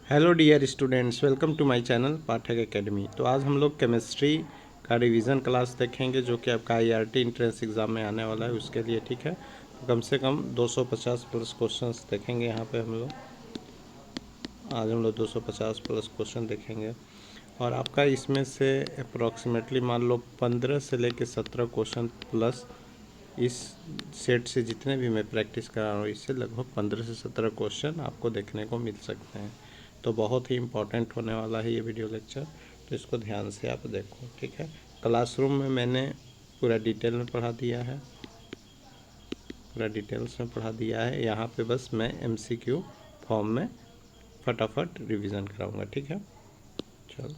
Hello dear students, welcome to my channel Pathak academy. तो आज हम लोग केमिस्ट्री का रिवीजन क्लास देखेंगे जो कि आपका आईआरटी एंट्रेंस एग्ज़ाम में आने वाला है, उसके लिए। ठीक है, तो कम से कम 250 प्लस क्वेश्चंस देखेंगे यहाँ पे हम लोग। आज हम लोग 250 प्लस क्वेश्चन देखेंगे और आपका इसमें से अप्रॉक्सीमेटली मान लो 15 से लेकर 17 क्वेश्चन प्लस इस सेट से जितने भी मैं प्रैक्टिस करा रहा हूँ इससे लगभग 15 से 17 क्वेश्चन आपको देखने को मिल सकते हैं। तो बहुत ही इम्पोर्टेंट होने वाला है ये वीडियो लेक्चर, तो इसको ध्यान से आप देखो। ठीक है, क्लासरूम में मैंने पूरा डिटेल में पढ़ा दिया है, पूरा डिटेल्स में पढ़ा दिया है। यहाँ पे बस मैं एमसीक्यू फॉर्म में फटाफट रिवीजन कराऊंगा। ठीक है, चलो।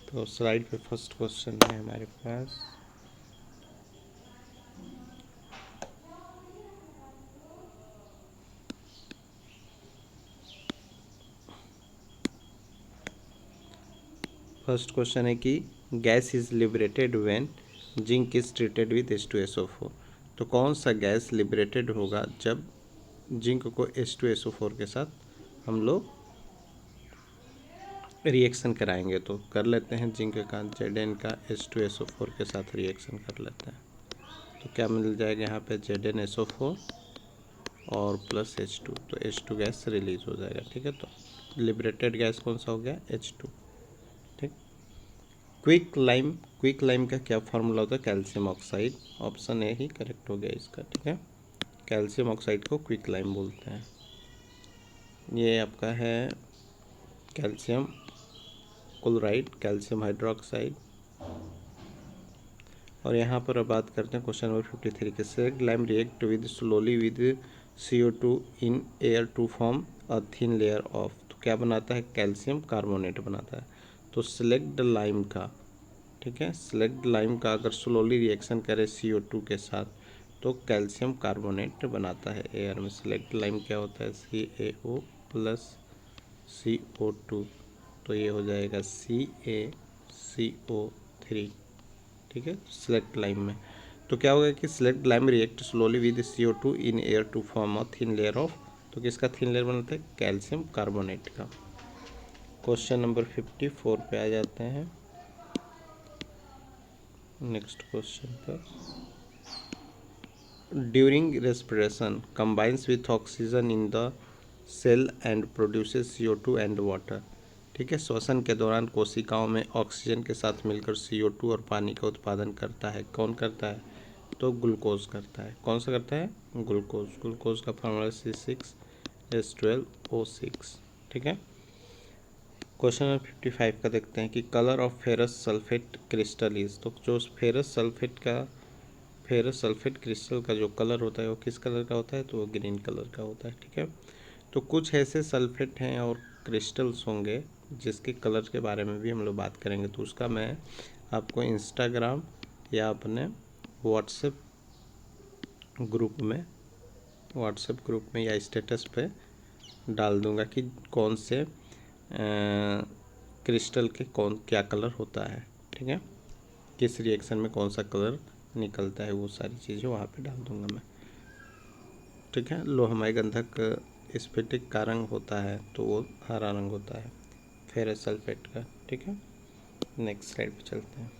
तो स्लाइड पे फर्स्ट क्वेश्चन है हमारे पास। फर्स्ट क्वेश्चन है कि gas is liberated when zinc is treated with H2SO4। तो कौन सा गैस लिबरेटेड होगा जब जिंक को H2SO4 के साथ हम लोग रिएक्शन कराएंगे। तो कर लेते हैं, जिंक का Zn का H2SO4 के साथ रिएक्शन कर लेते हैं। तो क्या मिल जाएगा यहाँ पे ZnSO4 और प्लस H2, तो H2 गैस रिलीज हो जाएगा। ठीक है, तो लिबरेटेड गैस कौन सा हो गया? H2। ठीक। क्विक लाइम का क्या फार्मूला होता है? Calcium oxide. Option A he correct हो गया इसका। ठीक है, कैल्शियम ऑक्साइड को क्विक लाइम बोलते हैं। ये आपका है कैल्शियम क्लोराइड, कैल्शियम हाइड्रोक्साइड। और यहाँ पर अब बात करते हैं क्वेश्चन नंबर 53 के। Select lime react with slowly with CO2 in air to form a thin layer of. तो क्या बनाता है? कैल्शियम कार्बोनेट बनाता है। तो सिलेक्ट लाइम का, ठीक है, सिलेक्ट लाइम का अगर स्लोली रिएक्शन करे CO2 के साथ तो कैल्शियम कार्बोनेट बनाता है एयर में। सिलेक्ट लाइम क्या होता है? CaO प्लस CO2, तो ये हो जाएगा CaCO3। ठीक है, सिलेक्ट लाइम में तो क्या होगा कि select lime react slowly with CO2 in air to form a thin layer of. तो किसका थिन लेयर बनाता है? कैल्शियम कार्बोनेट का। क्वेश्चन नंबर 54 पे आ जाते हैं, नेक्स्ट क्वेश्चन पर। During respiration combines with oxygen in the cell and produces CO2 and water। ठीक है, श्वसन के दौरान कोशिकाओं में ऑक्सीजन के साथ मिलकर CO2 और पानी का उत्पादन करता है। कौन करता है? तो ग्लूकोज करता है। कौन सा करता है? ग्लूकोज। ग्लूकोज का फार्मूला C6H12O6। ठीक है, क्वेश्चन नंबर 55 का देखते हैं कि colour of ferrous sulphate crystal is. तो जो फेरस सल्फेट क्रिस्टल का जो कलर होता है वो किस कलर का होता है? तो वो ग्रीन कलर का होता है। ठीक है, तो कुछ ऐसे सल्फेट हैं और क्रिस्टल्स होंगे जिसके कलर के बारे में भी हम लोग बात करेंगे। तो उसका मैं आपको इंस्टाग्राम या अपने व्हाट्सएप ग्रुप में या स्टेटस पे डाल दूंगा कि कौन से क्रिस्टल के कौन क्या कलर होता है। ठीक है, किस रिएक्शन में कौन सा कलर निकलता है, वो सारी चीज़ें वहाँ पे डाल दूंगा मैं। ठीक है, लोहमय गंधक स्फटिक का रंग होता है तो वो हरा रंग होता है फेरस सल्फेट का। ठीक है, नेक्स्ट स्लाइड पे चलते हैं।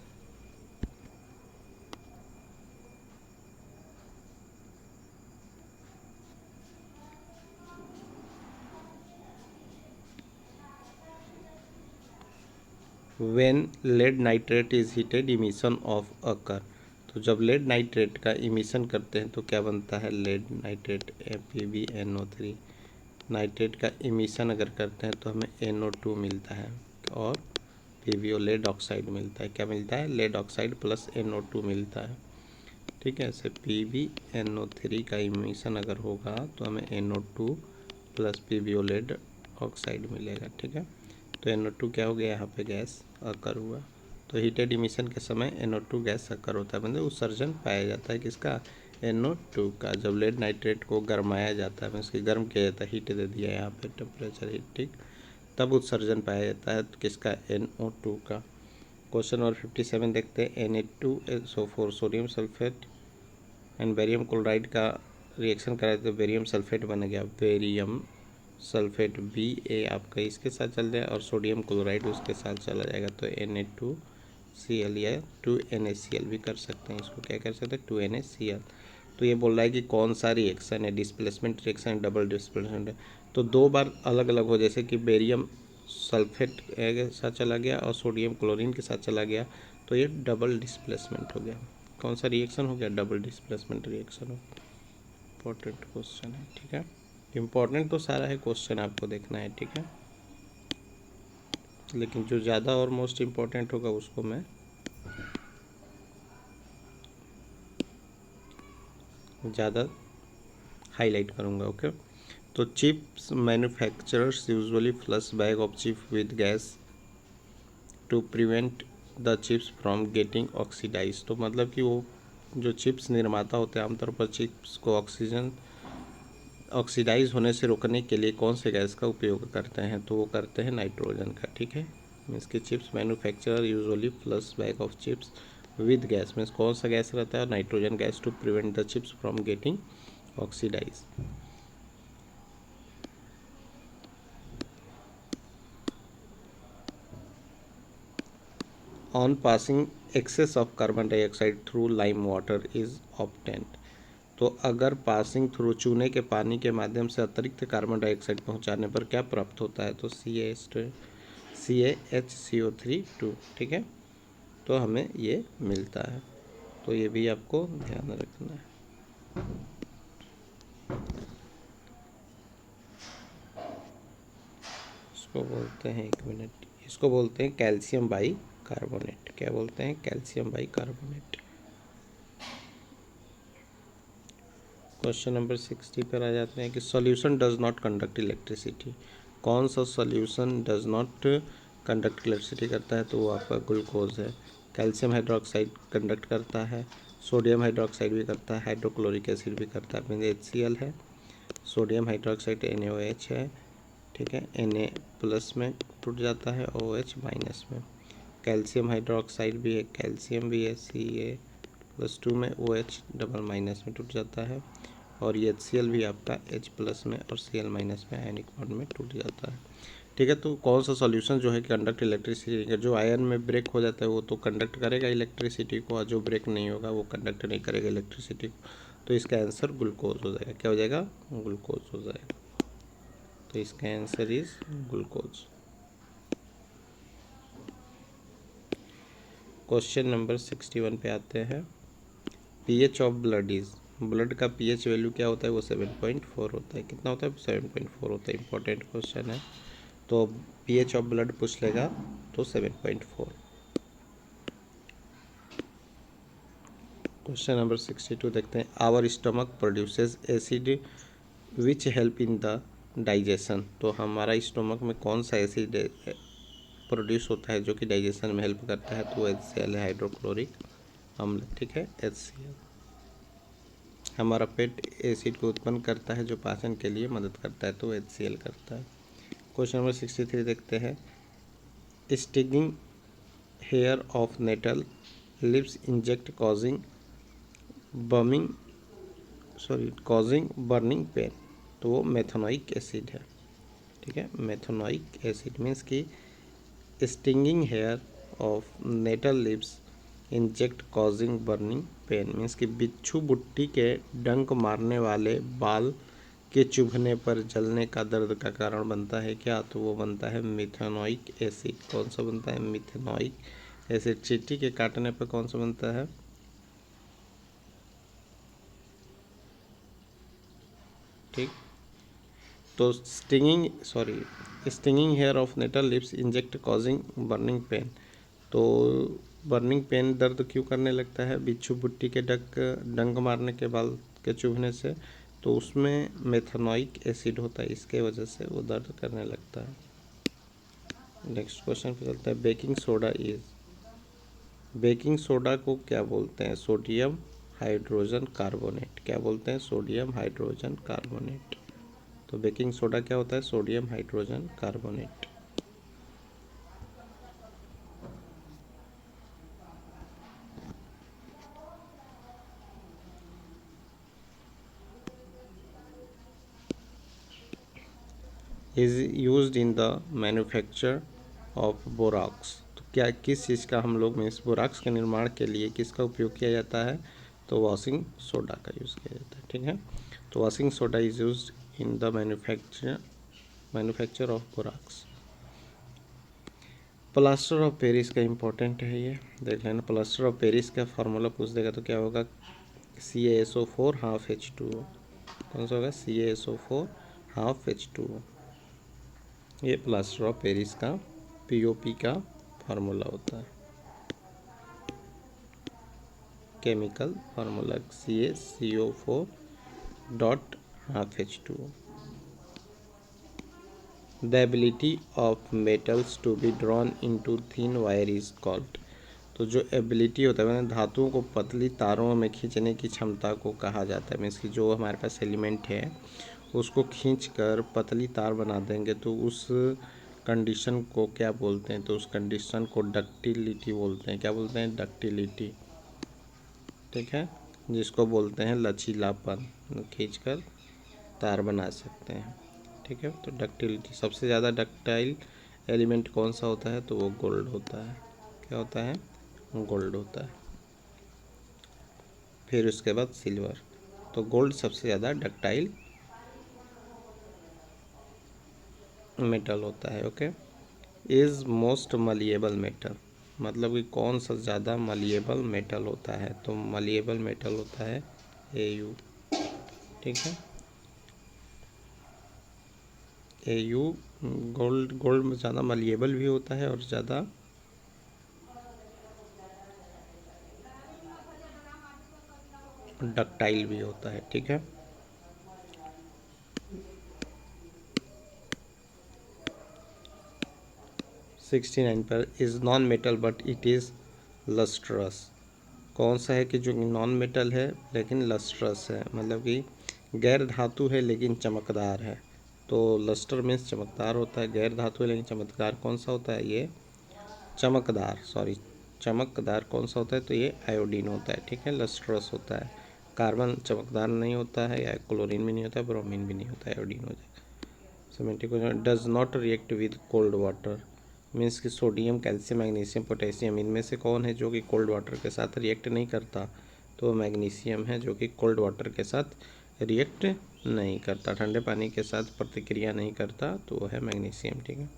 When lead nitrate is heated emission of occur. तो जब लेड नाइट्रेट का इमिशन करते हैं तो क्या बनता है? Lead nitrate PbNO3। नाइट्रेट का इमिशन अगर करते हैं तो हमें NO2 मिलता है और PbO लेड ऑक्साइड मिलता है। क्या मिलता है? लेड ऑक्साइड प्लस NO2 मिलता है। ठीक है, ऐसे PbNO3 का इमिशन अगर होगा तो हमें NO2 plus PbO lead oxide मिलेगा। ठीक है, तो NO2 क्या हो गया? यहाँ पे गैस अकर हुआ। तो हीटेड इमिशन के समय NO2 गैस अकर होता है, मतलब उत्सर्जन पाया जाता है किसका? NO2 का। जब लेड नाइट्रेट को गर्माया जाता है, उसकी गर्म किया जाता है, हीट दे दिया यहाँ पे, टेम्परेचर हीट, ठीक, तब उत्सर्जन पाया जाता है किसका? NO2 का। क्वेश्चन नंबर 57 देखते हैं। Na2SO4 sodium sulphate and barium chloride का रिएक्शन कराए तो बेरियम सल्फेट बन गया बेरियम सल्फेट Ba आपका इसके साथ चल जाए और सोडियम क्लोराइड उसके साथ चला जाएगा, तो Na2Cl या 2NaCl भी कर सकते हैं। इसको क्या कर सकते हैं, 2NaCl। तो ये बोल रहा है कि कौन सा रिएक्शन है, डिस्प्लेसमेंट रिएक्शन है, डबल डिस्प्लेसमेंट है। तो दो बार अलग अलग हो, जैसे कि बेरियम सल्फेट के साथ चला गया और सोडियम क्लोरीन के साथ चला गया, तो ये डबल डिस्प्लेसमेंट हो गया। कौन सा रिएक्शन हो गया, डबल डिस्प्लेसमेंट रिएक्शन हो। इम्पोर्टेंट क्वेश्चन है, ठीक है। इम्पोर्टेंट तो सारा है, क्वेश्चन आपको देखना है, ठीक है। लेकिन जो ज़्यादा और मोस्ट इम्पोर्टेंट होगा उसको मैं ज़्यादा हाईलाइट करूँगा, ओके। तो chips manufacturers usually flush bag of chip with gas to prevent the chips from getting oxidise. तो मतलब कि वो जो चिप्स निर्माता होते हैं आमतौर पर चिप्स को ऑक्सीडाइज होने से रोकने के लिए कौन से गैस का उपयोग करते हैं, तो वो करते हैं नाइट्रोजन का, ठीक है। मीन्स की chips manufacturer usually flush bag of chips with gas, means कौन सा गैस रहता है, nitrogen gas, to prevent the chips from getting oxidise. On passing excess of carbon dioxide through lime water is obtained. तो अगर passing through चूने के पानी के माध्यम से अतिरिक्त कार्बन डाइऑक्साइड पहुंचाने पर क्या प्राप्त होता है, तो CaHCO3 ठीक है। तो हमें ये मिलता है, तो ये भी आपको ध्यान रखना है। इसको बोलते हैं, एक मिनट, इसको बोलते हैं कैल्शियम बाई कार्बोनेट। क्या बोलते हैं, calcium by carbonate. Question number 60 पर आ जाते हैं कि solution does not conduct electricity. कौन सा solution does not conduct electricity करता है, तो वो आपका ग्लूकोज है। कैल्शियम हाइड्रोक्साइड कंडक्ट करता है, सोडियम हाइड्रोक्साइड भी करता है, हाइड्रोक्लोरिक एसिड भी करता है। मीन HCl है, सोडियम हाइड्रोक्साइड NaOH है, ठीक है, Na+ में टूट जाता है, OH- में। कैल्शियम हाइड्रोक्साइड भी है, कैल्शियम भी है, Ca+2 में, OH- में टूट जाता है। और ये HCl भी आपका H+ में और Cl- में आयनिक बॉन्ड में टूट जाता है, ठीक है। तो कौन सा सॉल्यूशन जो है कंडक्ट इलेक्ट्रिसिटी, जो आयन में ब्रेक हो जाता है वो तो कंडक्ट करेगा इलेक्ट्रिसिटी को, और जो ब्रेक नहीं होगा वो कंडक्ट नहीं करेगा इलेक्ट्रिसिटी को। तो इसका आंसर ग्लूकोज हो जाएगा। क्या हो जाएगा, ग्लूकोज हो जाएगा। तो इसका answer is glucose. Question number 61 पे आते हैं। pH of blood is, blood का pH वैल्यू क्या होता है, वो 7.4 होता है। कितना होता है, 7.4 होता है। इंपॉर्टेंट क्वेश्चन है, तो pH ऑफ ब्लड पूछ लेगा तो 7.4। क्वेश्चन नंबर 62 देखते हैं। Our stomach produces acid which help in the digestion. तो हमारा स्टमक में कौन सा एसिड प्रोड्यूस होता है जो कि डाइजेशन में हेल्प करता है, तो HCl है, हाइड्रोक्लोरिक अम्ल, ठीक है, HCl। हमारा पेट एसिड को उत्पन्न करता है जो पाचन के लिए मदद करता है, तो HCl करता है। क्वेश्चन नंबर 63 देखते हैं। Stinging hair of nettle lips inject causing burning pain. तो वो मेथनोइक एसिड है, ठीक है। मेथनोइक एसिड मीन्स कि stinging hair of nettle lips inject causing burning pain means कि बिच्छू बुट्टी के डंक मारने वाले बाल के चुभने पर जलने का दर्द का कारण बनता है क्या, तो वो बनता है मिथेनोइक एसिड। कौन सा बनता है, मिथेनोइक एसिड। चींटी के काटने पर कौन सा बनता है, ठीक। तो stinging hair of nettle lips inject causing burning pain. तो बर्निंग पेन दर्द क्यों करने लगता है, बिच्छू बुट्टी के डंक मारने के बाल के चुभने से, तो उसमें मेथनोइक एसिड होता है, इसके वजह से वो दर्द करने लगता है। नेक्स्ट क्वेश्चन पे चलता है। बेकिंग सोडा को क्या बोलते हैं, सोडियम हाइड्रोजन कार्बोनेट। क्या बोलते हैं, सोडियम हाइड्रोजन कार्बोनेट। तो बेकिंग सोडा क्या होता है, sodium hydrogen carbonate. Is used in the manufacture of borax. तो क्या किस चीज़ का हम लोग में इस बोराक्स के निर्माण के लिए किसका उपयोग किया जाता है? तो वॉशिंग सोडा का यूज़ किया जाता है। ठीक है, तो washing soda is used in the manufacture of borax. Plaster of Paris का इम्पोर्टेंट है, ये देख लेना। प्लास्टर ऑफ पेरिस का फार्मूला पूछ देगा तो क्या होगा? CaSO4 half H2O। कौन सा होगा? CaSO4 half H2O। ये प्लास्टर ऑफ पेरिस का POP का फार्मूला होता है, chemical formula CaCO4 dot half H2O। The ability of metals to be drawn into thin wire is called. तो जो एबिलिटी होता है, धातुओं को पतली तारों में खींचने की क्षमता को कहा जाता है। मीन्स कि जो हमारे पास एलिमेंट है उसको खींचकर पतली तार बना देंगे तो उस कंडीशन को क्या बोलते हैं? तो उस कंडीशन को डक्टिलिटी बोलते हैं। क्या बोलते हैं? डक्टिलिटी। ठीक है, जिसको बोलते हैं लचीलापन, खींचकर तार बना सकते हैं। ठीक है, तो डक्टिलिटी। सबसे ज़्यादा डक्टाइल एलिमेंट कौन सा होता है? तो वो गोल्ड होता है। क्या होता है? गोल्ड होता है। फिर उसके बाद सिल्वर। तो गोल्ड सबसे ज़्यादा डक्टाइल मेटल होता है। Okay, is most malleable metal, मतलब कि कौन सा ज़्यादा मलिएबल मेटल होता है? तो मलिएबल मेटल होता है Au। ठीक है, Au गोल्ड में ज़्यादा मलिएबल भी होता है और ज़्यादा डक्टाइल भी होता है। ठीक है, 69 पर is non metal but it is lustrous. कौन सा है कि जो नॉन मेटल है लेकिन लस्ट्रस है, मतलब कि गैर धातु है लेकिन चमकदार है। तो लस्टर मीन्स चमकदार होता है, गैर धातु है लेकिन चमकदार कौन सा होता है? ये चमकदार कौन सा होता है? तो ये आयोडीन होता है। ठीक है, लस्ट्रस होता है। कार्बन चमकदार नहीं होता है, या क्लोरीन भी नहीं होता है, ब्रोमीन भी नहीं होता है, आयोडीन हो जाएगा। 70 does not react with cold water. Means कि सोडियम, कैल्शियम, मैग्नीशियम, पोटेशियम, इनमें से कौन है जो कि कोल्ड वाटर के साथ रिएक्ट नहीं करता? तो मैग्नीशियम है, जो कि कोल्ड वाटर के साथ रिएक्ट नहीं करता, ठंडे पानी के साथ प्रतिक्रिया नहीं करता, तो वो है मैग्नीशियम। ठीक है,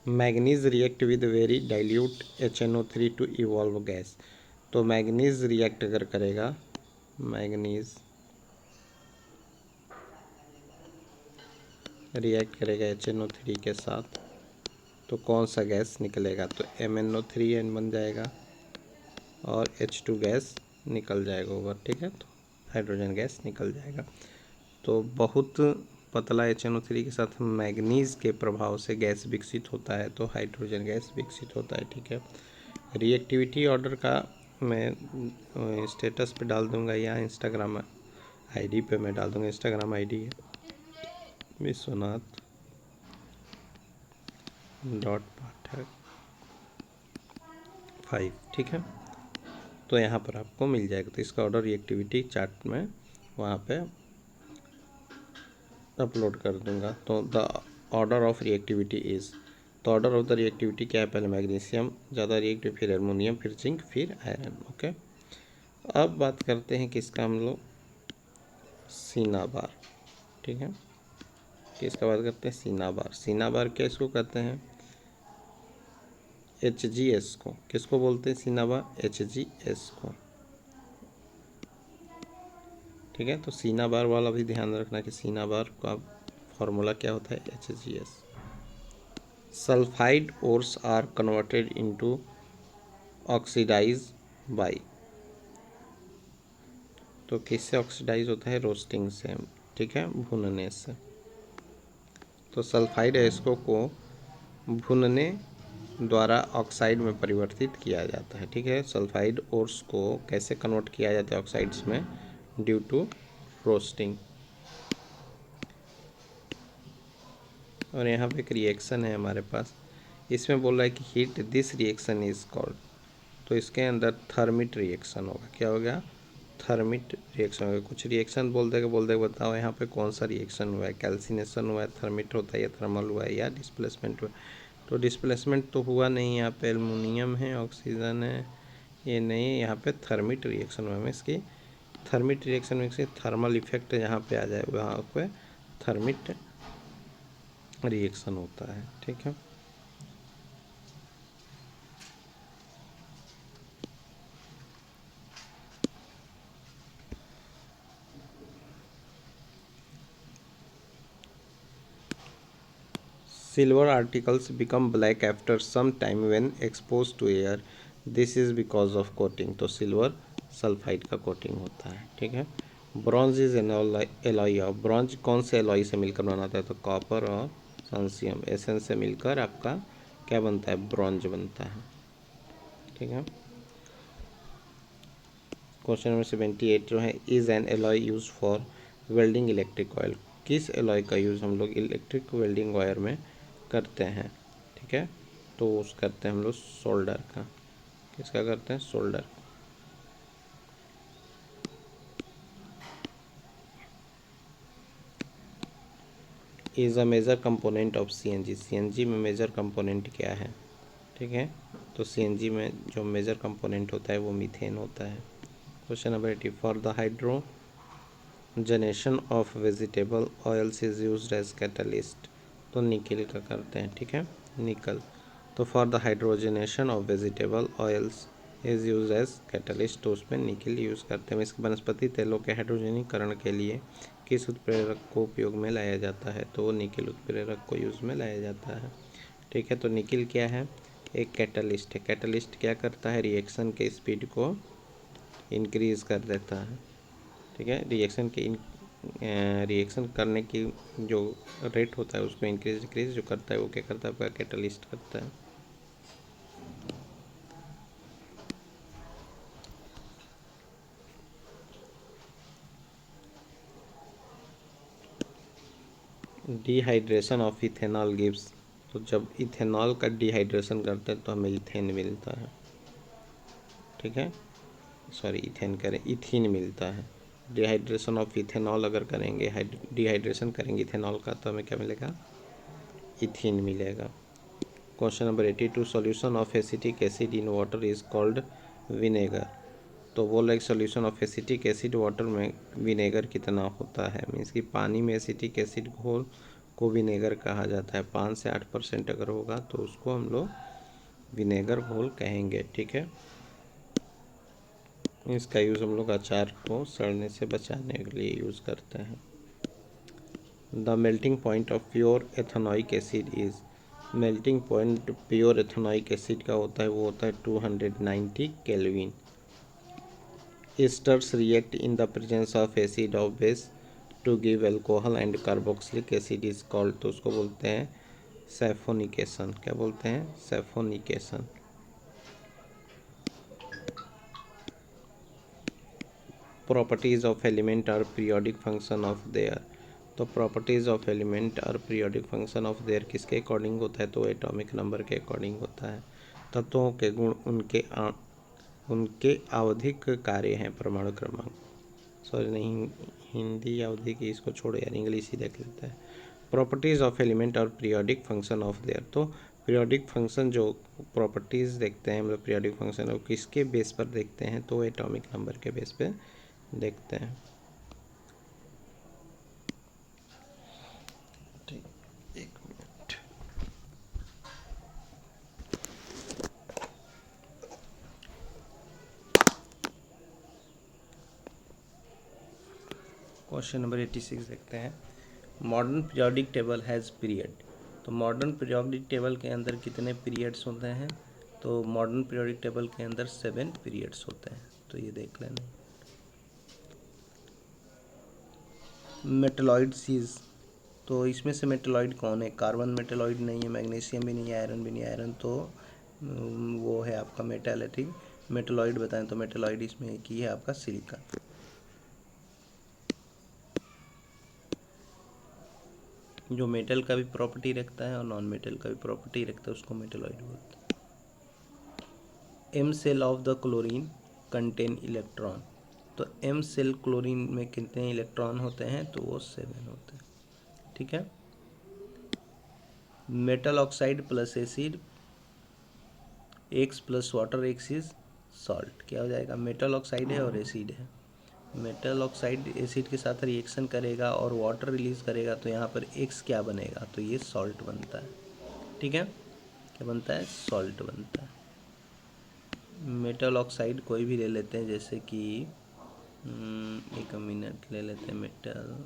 manganese react with very dilute HNO3 to evolve gas. तो मैग्नीज रिएक्ट अगर करेगा, मैग्नीज रिएक्ट करेगा HNO3 के साथ, तो कौन सा गैस निकलेगा? तो MnO3n बन जाएगा और H2 गैस निकल जाएगा ऊपर। ठीक है, तो हाइड्रोजन गैस निकल जाएगा। तो बहुत पतला HNO3 के साथ मैग्नीज के प्रभाव से गैस विकसित होता है, तो हाइड्रोजन गैस विकसित होता है। ठीक है, रिएक्टिविटी ऑर्डर का मैं स्टेटस पे डाल दूंगा या इंस्टाग्राम आईडी पे मैं डाल दूंगा। इंस्टाग्राम आईडी है विश्वनाथ.पाठक5। ठीक है, तो यहाँ पर आपको मिल जाएगा। तो इसका ऑर्डर रिएक्टिविटी चार्ट में वहाँ पे अपलोड कर दूंगा। तो the order of reactivity is, तो ऑर्डर ऑफ द रिएक्टिविटी क्या है? पहले मैग्नीशियम ज़्यादा रिएक्टिव, फिर एल्युमिनियम, फिर जिंक, फिर आयरन। ओके, अब बात करते हैं किसका हम लोग? सिनाबार। ठीक है, किसका बात करते हैं? सिनाबार। सिनाबार क्या इसको कहते हैं? HGS को। किसको बोलते हैं सिनाबार? HGS को। ठीक है, तो सिनाबार वाला भी ध्यान रखना कि सिनाबार का फॉर्मूला क्या होता है? HGS। Sulphide ores are converted into oxidise by, तो किससे ऑक्सीडाइज होता है? रोस्टिंग से। ठीक है, भूनने से। तो सल्फाइड एस्को को भूनने द्वारा ऑक्साइड में परिवर्तित किया जाता है। ठीक है, सल्फाइड ओर्स को कैसे कन्वर्ट किया जाता है ऑक्साइड्स में? Due to roasting. और यहाँ पे एक रिएक्शन है हमारे पास, इसमें बोल रहा है कि heat this reaction is called, तो इसके अंदर थर्मिट रिएक्शन होगा। क्या हो गया? थर्मिट रिएक्शन होगा। कुछ रिएक्शन बोल देगा बताओ यहाँ पे कौन सा रिएक्शन हुआ है, कैल्सिनेशन हुआ है, थर्मिट होता है या थर्मल हुआ है या डिस्प्लेसमेंट हुआ है। तो डिस्प्लेसमेंट तो हुआ नहीं, यहाँ पे एल्युमिनियम है, ऑक्सीजन है, ये नहीं, यहाँ पे थर्मिट रिएक्शन हुआ है। इसकी थर्मिट रिएक्शन में से थर्मल इफेक्ट जहाँ पे आ जाए वहाँ पे थर्मिट रिएक्शन होता है। ठीक है, silver articles become black after some time when exposed to air. This is because of coating. तो सिल्वर सल्फाइड का कोटिंग होता है। ठीक है, bronze is an alloy of, bronze कौन से एलॉय से मिलकर बनाता है? तो कॉपर और सनसियम एसन से मिलकर आपका क्या बनता है? ब्रॉन्ज बनता है। ठीक है, क्वेश्चन नंबर 78 जो है, is an alloy use for welding electric oil. किस एलॉय का यूज़ हम लोग इलेक्ट्रिक वेल्डिंग वायर में करते हैं? ठीक है, तो उस करते हैं हम लोग सोल्डर का। किसका करते हैं? Solder. Is a major component of CNG. CNG में मेजर कंपोनेंट क्या है? ठीक है, तो सीएनजी में जो मेजर कंपोनेंट होता है वो मीथेन होता है। Question number 80, for the hydrogenation of vegetable oils is used as catalyst. तो निकल का करते हैं। ठीक है, निकल। तो for the hydrogenation of vegetable oils is use as catalyst, तो उसमें निकल यूज़ करते हैं। इसके वनस्पति तेलों के हाइड्रोजनीकरण के लिए किस उत्प्रेरक को उपयोग में लाया जाता है? तो निकल उत्प्रेरक को यूज़ में लाया जाता है। ठीक है, तो निकल क्या है? एक कैटलिस्ट है। कैटलिस्ट क्या करता है? रिएक्शन के स्पीड को इंक्रीज़ कर देता है। ठीक है, रिएक्शन करने की जो रेट होता है उसको इंक्रीज डिक्रीज जो करता है वो क्या करता है? आपका कैटलिस्ट करता है। Dehydration of ethanol gives. तो जब इथेनॉल का डिहाइड्रेशन करते हैं तो हमें इथेन मिलता है। ठीक है, सॉरी इथेन करें, इथीन मिलता है। डिहाइड्रेशन ऑफ इथेनॉल अगर करेंगे, डिहाइड्रेशन करेंगे इथेनॉल का, तो हमें क्या मिलेगा? इथीन मिलेगा। Question number 82, solution of acetic acid in water is called vinegar. तो बोल रहे solution of acetic acid water में विनेगर कितना होता है? मीन्स कि पानी में एसिटिक एसिड घोल को विनेगर कहा जाता है। 5 से 8% अगर होगा तो उसको हम लोग विनेगर घोल कहेंगे। ठीक है, इसका यूज़ हम लोग अचार को सड़ने से बचाने के लिए यूज़ करते हैं। The melting point of pure ethanoic acid is, melting point pure ethanoic acid का होता है वो होता है 290 kelvin. Esters react in the presence of acid of base to give alcohol and carboxylic acid is called, तो उसको बोलते हैं सैफोनिकेशन। क्या बोलते हैं? सैफोनिकेशन। प्रॉपर्टीज ऑफ एलिमेंट और पीरियोडिक फंक्शन ऑफ देयर। तो प्रॉपर्टीज ऑफ एलिमेंट और पीरियोडिक फंक्शन ऑफ देयर किसके अकॉर्डिंग होता है? तो एटॉमिक नंबर के अकॉर्डिंग होता है। तत्वों के गुण उनके आवधिक कार्य हैं। परमाणु क्रमांक, सॉरी नहीं, हिंदी आवधिक इसको छोड़ो यार, इंग्लिश ही देख लेते हैं। प्रॉपर्टीज़ ऑफ एलिमेंट और पीरियोडिक फंक्शन ऑफ देयर। तो पीरियोडिक फंक्शन जो प्रॉपर्टीज़ देखते हैं मतलब पीरियोडिक फंक्शन वो किसके बेस पर देखते हैं? तो एटॉमिक नंबर के बेस पे देखते हैं। ठीक, एक मिनट। क्वेश्चन नंबर 86 देखते हैं। Modern periodic table has period. तो मॉडर्न पीरियोडिक टेबल के अंदर कितने पीरियड्स होते हैं? तो मॉडर्न पीरियोडिक टेबल के अंदर 7 पीरियड्स होते हैं। तो ये देख लेना। मेटलॉइड सीज, तो इसमें से मेटलॉइड कौन है? कार्बन मेटलॉइड नहीं है, मैग्नीशियम भी नहीं है, आयरन भी नहीं है। आयरन तो वो है आपका मेटालिटिक। मेटलॉइड बताएं तो मेटलॉइड इसमें की है आपका सिलिकॉन। जो मेटल का भी प्रॉपर्टी रखता है और नॉन मेटल का भी प्रॉपर्टी रखता है उसको मेटलॉइड बोलते हैं। M shell of the chlorine contain electron. तो एम सेल क्लोरीन में कितने इलेक्ट्रॉन होते हैं, तो वो 7 होते हैं। ठीक है। Metal oxide plus acid x plus water x is salt. क्या हो जाएगा, मेटल ऑक्साइड है और एसिड है, मेटल ऑक्साइड एसिड के साथ रिएक्शन करेगा और वाटर रिलीज करेगा, तो यहाँ पर एक्स क्या बनेगा, तो ये सॉल्ट बनता है। ठीक है, क्या बनता है, सॉल्ट बनता है। मेटल ऑक्साइड कोई भी ले लेते हैं, जैसे कि एक मिनट ले लेते हैं, मेटल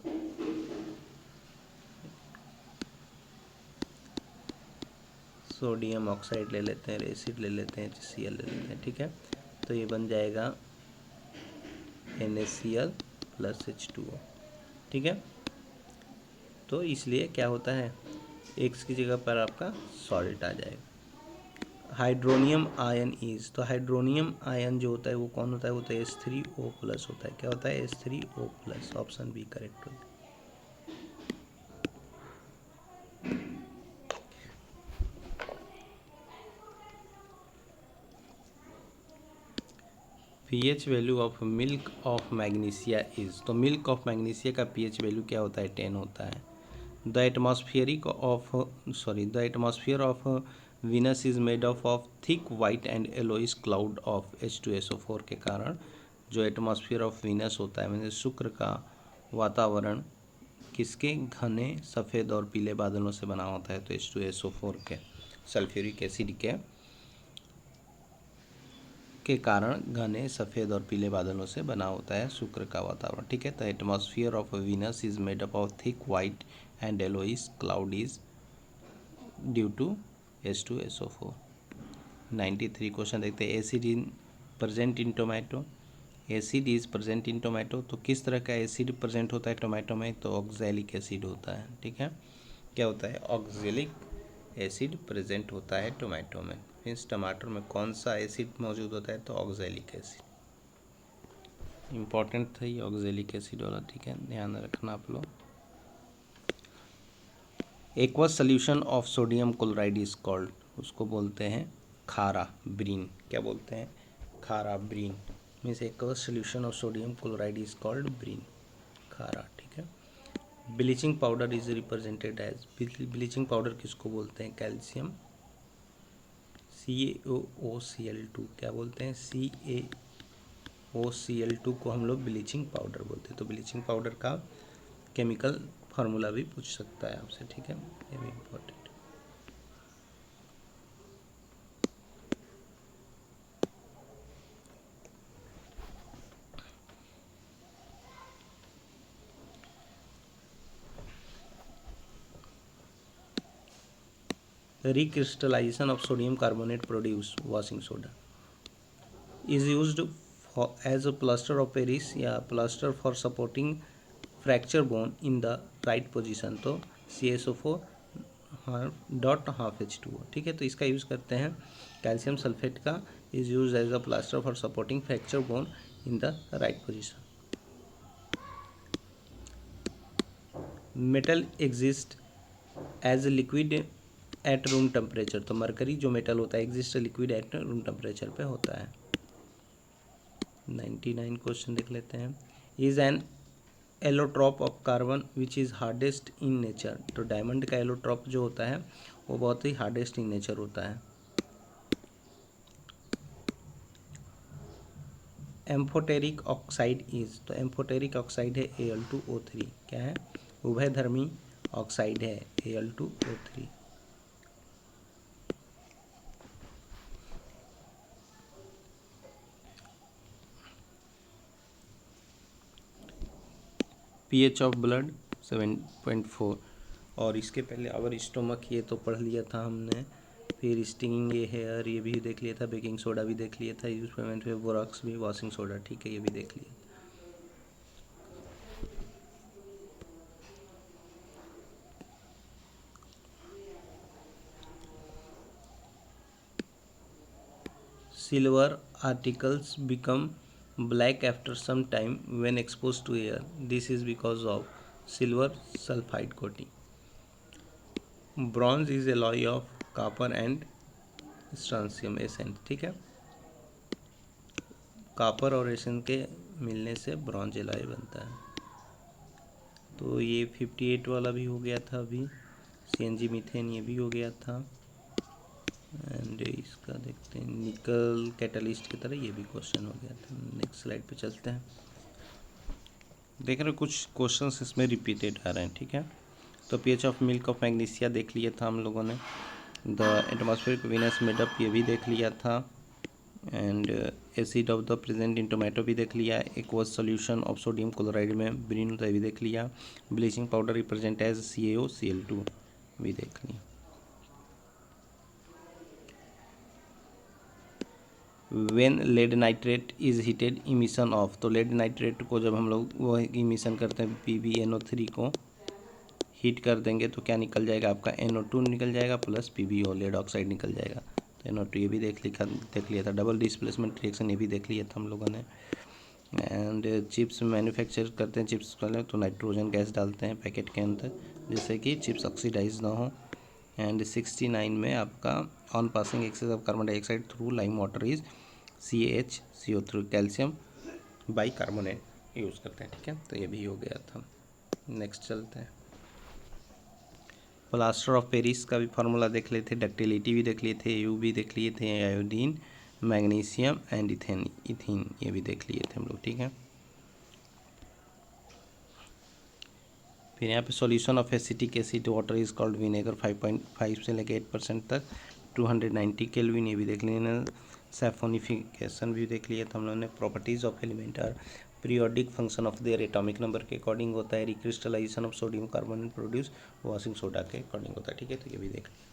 सोडियम ऑक्साइड ले लेते हैं, एसिड ले लेते हैं, HCl ले लेते हैं। ठीक है, तो ये बन जाएगा NaCl प्लस H2O। ठीक है, तो इसलिए क्या होता है, एक्स की जगह पर आपका सॉल्ट आ जाएगा। हाइड्रोनियम आयन इज, तो हाइड्रोनियम आयन जो होता है वो कौन होता है, वो तो H3O प्लस होता है। क्या होता है, H3O plus, option B correct होगा। pH value of milk of magnesia is, तो मिल्क ऑफ मैग्नीशिया का pH वैल्यू क्या होता है, 10 होता है। The atmosphere of Venus is made of thick white and yellowish cloud of H2SO4 के कारण जो एटमॉस्फियर ऑफ वीनस होता है, मतलब शुक्र का वातावरण किसके, घने सफ़ेद और पीले बादलों से बना होता है, तो H2SO4 के सल्फ्यूरिक एसिड के कारण घने सफ़ेद और पीले बादलों से बना होता है शुक्र का वातावरण। ठीक है, तो atmosphere of Venus is made up of thick white and yellowish cloud is due to H2SO4। 93 question देखते हैं। Acid in present in tomato, acid is present in tomato, तो किस तरह का एसिड प्रेजेंट होता है टोमेटो में, तो ऑक्जेलिक एसिड होता है। ठीक है, क्या होता है, ऑक्जेलिक एसिड प्रेजेंट होता है टोमेटो में। मीन्स टमाटर में कौन सा एसिड मौजूद होता है, तो ऑक्जेलिक एसिड। इम्पॉर्टेंट था ये ऑक्जेलिक एसिड वाला। ठीक है, ध्यान रखना आप लोग। Aqueous solution of sodium chloride is called, उसको बोलते हैं खारा ब्रीन। क्या बोलते हैं, खारा brine. Means aqueous solution of sodium chloride is called brine, खारा। ठीक है। Bleaching powder is represented as, bleaching powder किसको बोलते हैं, कैल्शियम CaOCl2। क्या बोलते हैं, CaOCl2 को हम लोग ब्लीचिंग पाउडर बोलते हैं। तो ब्लीचिंग पाउडर का केमिकल फार्मूला भी पूछ सकता है आपसे। ठीक है, ये भी important. Recrystallization of sodium carbonate produce washing soda is used as a plaster of Paris या plaster for supporting fracture bone in the right position, तो CaSO4 डॉट हाफ H2O। ठीक है, तो इसका यूज़ करते हैं, कैल्शियम सल्फेट का is use as a plaster for supporting fracture bone in the right position. Metal exist as liquid at room temperature, तो mercury जो मेटल होता है exist liquid at room temperature पे होता है। 99 क्वेश्चन देख लेते हैं। Is an allotrope of carbon which is hardest in nature, तो डायमंड का एलोट्रॉप जो होता है वो बहुत ही हार्डेस्ट इन नेचर होता है। एम्फोटेरिक ऑक्साइड इज, तो एम्फोटेरिक ऑक्साइड है Al2O3। क्या है, उभयधर्मी ऑक्साइड है Al2O3। pH of blood 7.4। और इसके पहले आवर स्टोमक ये तो पढ़ लिया था हमने, फिर स्टिंगिंग ये हेयर ये भी देख लिया था, बेकिंग सोडा भी देख लिया था, यूज पेमेंट पे बोरॉक्स भी, वॉशिंग सोडा। ठीक है, ये भी देख लिया। Silver articles become black after some time when exposed to air. This is because of silver sulfide coating. Bronze is alloy of copper and strontium essence। ठीक है, कॉपर और रेसन के मिलने से ब्रॉन्ज एलॉय बनता है। तो ये 58 वाला भी हो गया था अभी। CNG मीथेन ये भी हो गया था। एंड इसका देखते हैं, निकल कैटलिस्ट की तरह ये भी क्वेश्चन हो गया था। नेक्स्ट स्लाइड पे चलते हैं। देख रहे हो कुछ क्वेश्चंस इसमें रिपीटेड आ रहे हैं, ठीक है। तो pH of milk of magnesia देख लिया था हम लोगों ने। द एटमॉस्फेरिक वीनस मेडअप ये भी देख लिया था। And acid of the present in tomato भी देख लिया। Aqueous solution of sodium chloride में ब्रीन होता है भी देख लिया। Bleaching powder represent as CaOCl2 भी देख लिया। When lead nitrate is heated emission of, तो लेड नाइट्रेट को जब हम लोग वो इमिशन करते हैं PbNO3 को हीट कर देंगे तो क्या निकल जाएगा आपका NO2 निकल जाएगा प्लस PbO लेड ऑक्साइड निकल जाएगा। तो NO2 ये भी देख लिया था। डबल डिस्प्लेसमेंट रिएक्शन ये भी देख लिया था हम लोगों ने। एंड चिप्स मैन्युफैक्चर करते हैं, चिप्स कर तो नाइट्रोजन गैस डालते हैं पैकेट के अंदर जिससे कि चिप्स ऑक्सीडाइज ना हो। एंड 69 में आपका on passing excess of carbon dioxide through lime water is CaHCO3 calcium bicarbonate use करते हैं, ठीक है। तो ये भी हो गया था। नेक्स्ट चलते हैं। प्लास्टर ऑफ पेरिस का भी फार्मूला देख लिए थे, डक्टिलिटी भी देख लिए थे, AU भी देख लिए थे, आयोडीन, मैग्नीशियम एंड इथीन ये भी देख लिए थे हम लोग, ठीक है। फिर यहाँ पे solution of acetic acid water is called vinegar 5.5 से लेकर 8% तक 290 केल्विन ये भी देख लेना। सैफोनिफिकेशन भी देख लिया था हम लोगों ने। Properties of element are periodic function of their atomic number के अकॉर्डिंग होता है। Recrystallisation of sodium carbonate produce washing soda के अकॉर्डिंग होता है, ठीक है। तो ये भी देख लिया।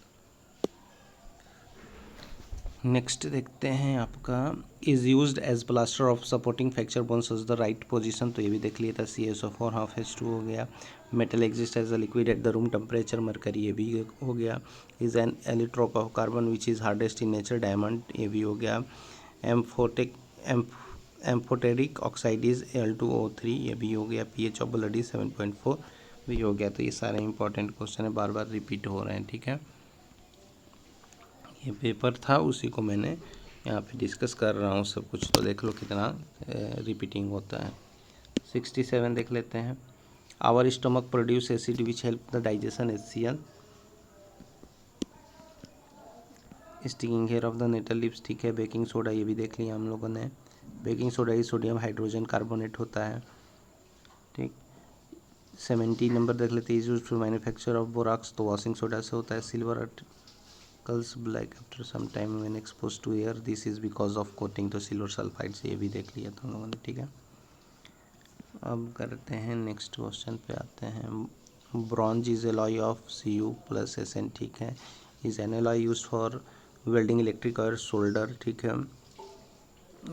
नेक्स्ट देखते हैं आपका is used as plaster of supporting fracture bones is the right position, तो ये भी देख लिया था। CaSO4 हाफ H2 हो गया। Metal exist as a liquid at the room temperature, mercury ये भी हो गया। Is an allotrope of carbon which is hardest in nature, diamond ये भी हो गया। एम्फोटेरिक ऑक्साइड इज Al2O3 ये भी हो गया। pH ऑफ ब्लड इज 7.4 भी हो गया। तो ये सारे इंपॉर्टेंट क्वेश्चन है, बार बार रिपीट हो रहे हैं, ठीक है। ये पेपर था उसी को मैंने यहाँ पे डिस्कस कर रहा हूँ सब कुछ, तो देख लो कितना रिपीटिंग होता है। 67 देख लेते हैं। Our stomach produce acid which help the digestion HCl। Sticking hair of the nettle lips, ठीक है। बेकिंग सोडा ये भी देख लिया हम लोगों ने। बेकिंग सोडा ही सोडियम हाइड्रोजन कार्बोनेट होता है, ठीक। 70 नंबर देख लेते हैं। Is used to manufacture of borax, तो वॉशिंग सोडा से होता है। Silver curls black after some time when expose to air, this is because of coating, तो सिल्वर सल्फाइड से ये भी देख लिया था हम लोगों ने, ठीक है। अब करते हैं नेक्स्ट क्वेश्चन पे आते हैं। Bronze is alloy of Cu+Sn, ठीक है। Is an alloy use for welding electric और सोल्डर, ठीक है।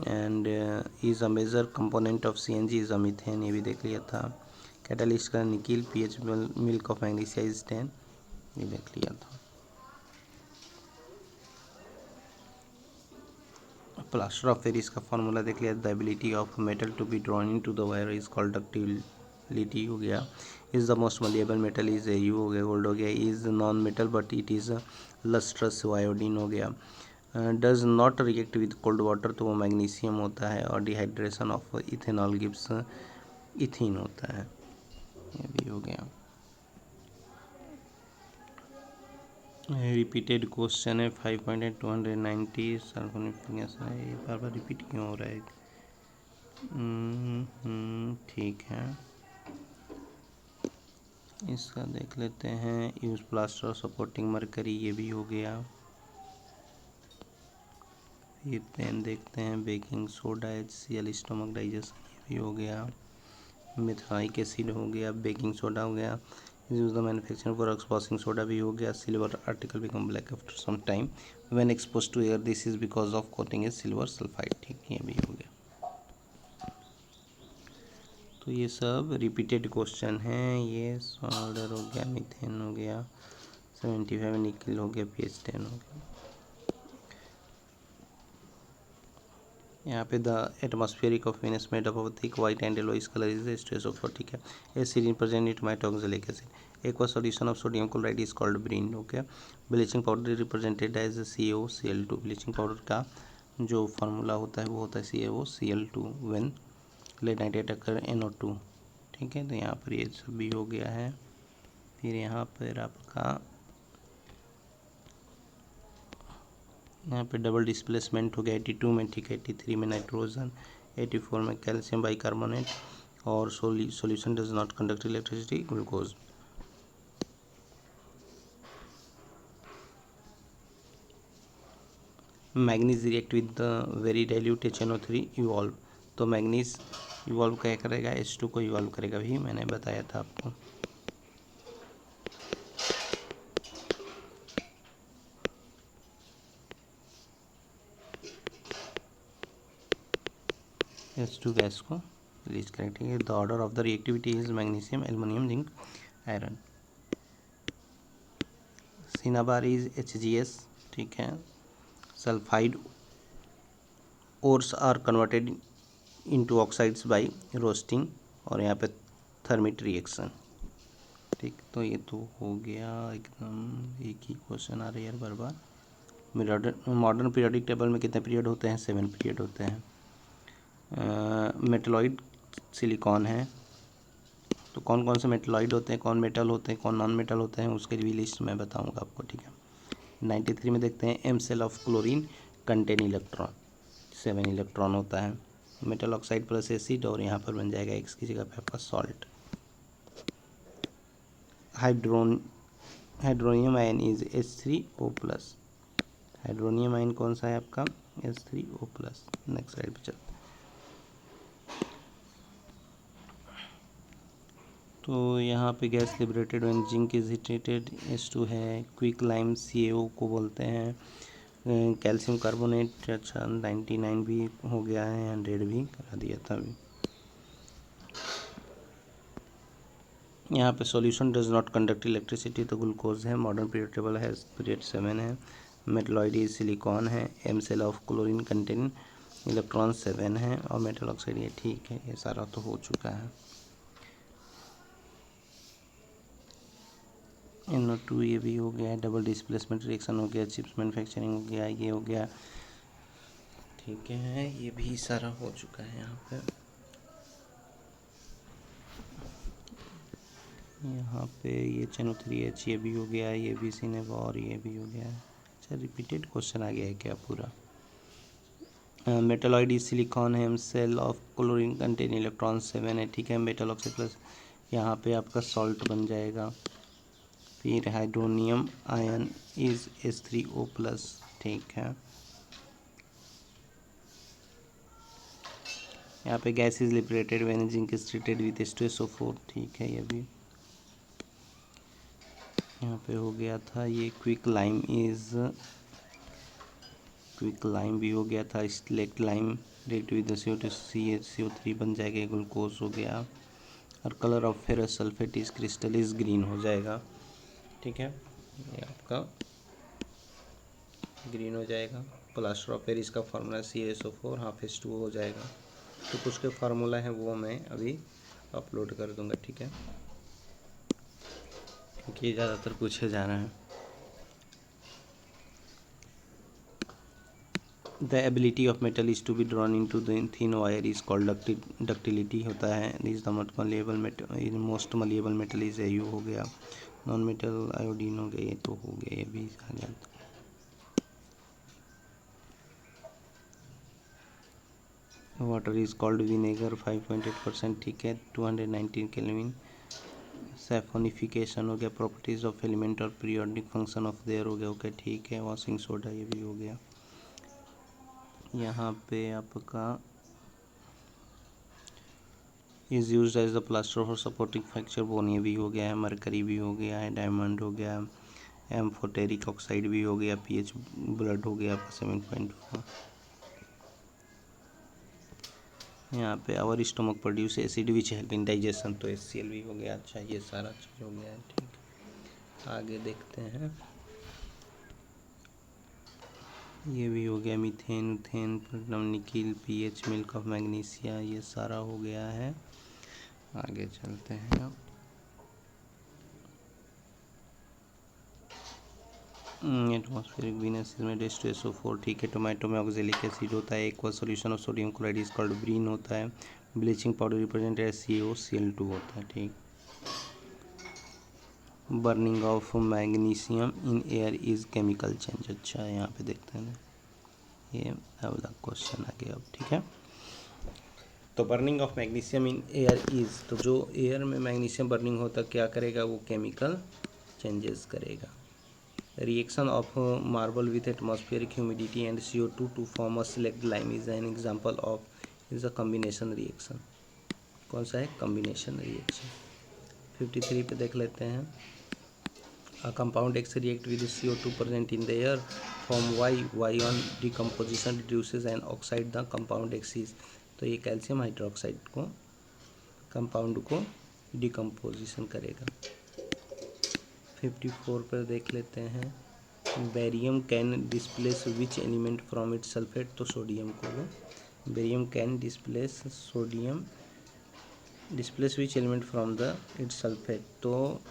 And is a major component of CNG is a methane ये भी देख लिया था। कैटलिस्ट का nickel pH milk of magnesia is 10 ये देख लिया था। प्लास्टर ऑफ पेरिस का फॉर्मूला देख लिया। The ability of metal to be drawn in to the wire is called ductility हो गया। Is the most मलेबल metal is AU हो गया। गोल्ड हो गया। Is non metal but it is lustrous, iodine हो गया। Does not react with cold water, तो वो मैग्नीशियम होता है। और dehydration of ethanol gives ethene होता है, ये भी हो गया। रिपीटेड क्वेश्चन है 5.290 सल्फोनिफिकेशन है, ये बार बार रिपीट क्यों हो रहा है? ठीक है, इसका देख लेते हैं। यूज प्लास्टर सपोर्टिंग मरकरी ये भी हो गया। फिर पेन देखते हैं। Baking soda HCl stomach digestion ये भी हो गया। मिथाइक एसिड हो गया। बेकिंग सोडा हो गया। Use the manufacturing products, washing soda भी हो गया। Silver article become black after some time when expose to air, this is because of coating is silver sulphide, ठीक, ये भी हो गया। तो ये सब रिपीटेड क्वेश्चन हैं। ये सोल्डर हो गया, मीथेन हो गया, 75 निकल हो गया, pH 10 हो गया। यहाँ पे the atmospheric of Venus made up of thick white and yellowish colour is StSO4, ठीक है। Acid present in tomato oxalic acid. Aqua solution of sodium chloride is called brine, okay. Bleaching powder represented as CaOCl2। Bleaching powder का जो formula होता है वो होता है CaO Cl2 when lead nitrate occur NO2। ठीक है, तो यहाँ पर ये सब भी हो गया है। फिर यहाँ पर आपका यहाँ पे डबल डिस्प्लेसमेंट हो गया 82 में, ठीक है, 83 में नाइट्रोजन, 84 में कैल्शियम बाइकार्बोनेट, और solution does not conduct electricity glucose. Manganese react with the very dilute HNO3 evolve. तो मैग्नीज इवॉल्व क्या करेगा, H2 को इवॉल्व करेगा, भी मैंने बताया था आपको। H2 गैस को रिलीज करेगा, ठीक है। The order of the reactivity is magnesium, aluminium, zinc, iron. Cinnabar is HGS, ठीक है। Sulphide ores are converted into oxides by roasting, और यहाँ पे थर्मिट रिएक्शन। ठीक, तो ये तो हो गया एकदम, एक ही क्वेश्चन आ रहा है यार बार बार। मॉडर्न पीरियोडिक टेबल में कितने पीरियड होते हैं, 7 पीरियड होते हैं। मेटलॉइड सिलिकॉन है, तो कौन कौन से मेटलॉइड होते हैं, कौन मेटल होते हैं, कौन नॉन मेटल होते हैं, उसके भी लिस्ट मैं बताऊंगा आपको, ठीक है। 93 में देखते हैं, M shell of chlorine contain electron, 7 electron होता है। मेटल ऑक्साइड प्लस एसिड, और यहाँ पर बन जाएगा एक्स की जगह पे आपका salt. Hydronium ion is H3O+। Hydronium ion कौन सा है आपका, H3O+। नेक्स्ट स्लाइड पे चलते हैं। तो यहाँ पे gas liberated when zinc is heated, H2 है। क्विक लाइम CaO को बोलते हैं। कैल्शियम कार्बोनेट, अच्छा 99 भी हो गया है, 100 भी करा दिया था अभी। यहाँ पे solution does not conduct electricity, तो ग्लूकोज है। मॉडर्न पीरियड टेबल है, पीरियड 7 है। मेटलॉइड इज सिलिकॉन है। M shell of chlorine contain electron 7 है, और मेटल ऑक्साइड ये, ठीक है, ये सारा तो हो चुका है। NO2 ये भी हो गया है। डबल डिस्प्लेसमेंट रिएक्शन हो गया, चिप्स मैन्युफैक्चरिंग हो गया, ये हो गया, ठीक है, ये भी सारा हो चुका है। यहाँ पे ये HNO3H ये भी हो गया है, ये भी सिनेब, और ये भी हो गया है। अच्छा, रिपीटेड क्वेश्चन आ गया है क्या पूरा। मेटलॉइड इज सिलिकॉन है। Shell of chlorine contain electron 7 है, ठीक है। मेटल ऑक्साइड प्लस यहाँ पे आपका सॉल्ट बन जाएगा। फिर हाइड्रोनियम आयन इज H3O+, ठीक है। यहाँ पे gas is liberated when zinc is treated with H2SO4, ठीक है। ये भी यहाँ पे हो गया था। ये क्विक लाइम भी हो गया था। Slaked lime react with CO2 बन जाएगा, ग्लूकोज हो गया। और colour of ferrous sulphate is crystal is green हो जाएगा, ठीक है, ये आपका ग्रीन हो जाएगा। प्लास्टर ऑफ पेरिस का फार्मूला CaSO4 हाफ H2O हो जाएगा। तो कुछ के फार्मूला है वो मैं अभी अपलोड कर दूंगा, ठीक है, क्योंकि ये ज़्यादातर पूछे जा रहे हैं। The ability of metal is to be drawn in to the thin wire is called ductility होता है। This the most malleable metal is AU हो गया। नॉन मेटल आयोडीन हो गया, ये तो हो गया, ये भी आ जाता। वाटर इज कॉल्ड विनेगर, 5.8%, ठीक है। 219 केल्विन। सैफोनिफिकेशन हो गया। प्रॉपर्टीज ऑफ एलिमेंट और पीरियोडिक फंक्शन ऑफ देयर हो गया, ओके, ठीक है। वॉशिंग सोडा ये भी हो गया। यहाँ पे आपका is used as the plaster for supporting fracture bone, ये भी हो गया है। मरकरी भी हो गया है। डायमंड हो गया। एम्फोटेरिक ऑक्साइड भी हो गया। pH ब्लड हो गया आपका 7.4। यहाँ पे our stomach produce acid which help in digestion, तो HCl भी हो गया। अच्छा, ये सारा चीज़ हो गया है, ठीक। आगे देखते हैं। ये भी हो गया। Methane, ethane, platinum, nickel, pH, milk of magnesia, ये सारा हो गया है। आगे चलते हैं। एटमॉस्फेरिक वीनस में H2SO4, ठीक है। टोमेटो में ऑक्जेलिक एसिड होता है। Aqua solution of sodium chloride is called brine होता है। Bleaching powder represent as CaCl2 होता है, ठीक। Burning of magnesium in air is chemical change. अच्छा, यहाँ पे देखते हैं ये अगला क्वेश्चन आ गया अब, ठीक है। तो burning of magnesium in air is, तो जो एयर में मैग्नीशियम बर्निंग होता क्या करेगा, वो केमिकल चेंजेस करेगा। Reaction of marble with atmospheric humidity and CO2 to form a slaked lime is an example of is a combination reaction. कौन सा है, कम्बिनेशन रिएक्शन। 53 पे देख लेते हैं। A compound X react with CO2 present in the air form Y on decomposition reduces an oxide, the compound X is, तो ये calcium hydroxide को कंपाउंड को डिकम्पोजिशन करेगा। 54 पर देख लेते हैं। Barium can displace which element from its sulphate, तो सोडियम को वो barium can displace which element from the it's sulphate, तो